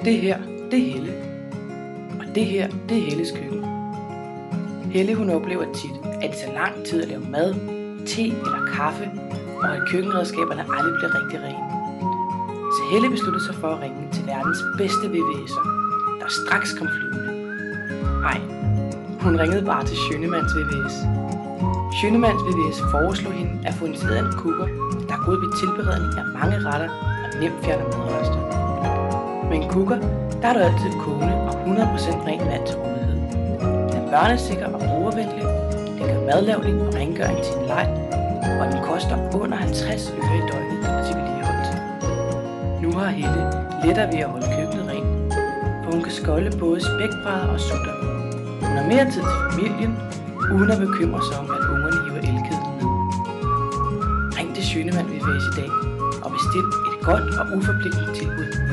Det her, det er Helle. Og det her, det er Helles køkken. Helle, hun oplever tit, at det tager lang tid at lave mad, te eller kaffe, og at køkkenredskaberne aldrig bliver rigtig rene. Så Helle besluttede sig for at ringe til verdens bedste VVS'er, der straks kom flyvende. Nej, hun ringede bare til Schønemanns VVS. Schønemanns VVS foreslog hende at få installeret en cooker, der er god ved tilberedning af mange retter og nemt fjerner madrester. Med en cooker, der er der altid kogende og 100% rent vand til rådighed. Den er børnesikker og brugervenlig, den gør madlavning og rengøring til en leg, og den koster under 50 øre i døgnet til vedligeholdelse. Nu har Helle lettere ved at holde køkkenet rent, for hun kan skolde både spækbrædder og sutter. Hun har mere tid til familien, uden at bekymre sig om, at ungerne hiver elkedlen ned. Ring til Schønemann VVS i dag og bestil et godt og uforpligtende tilbud.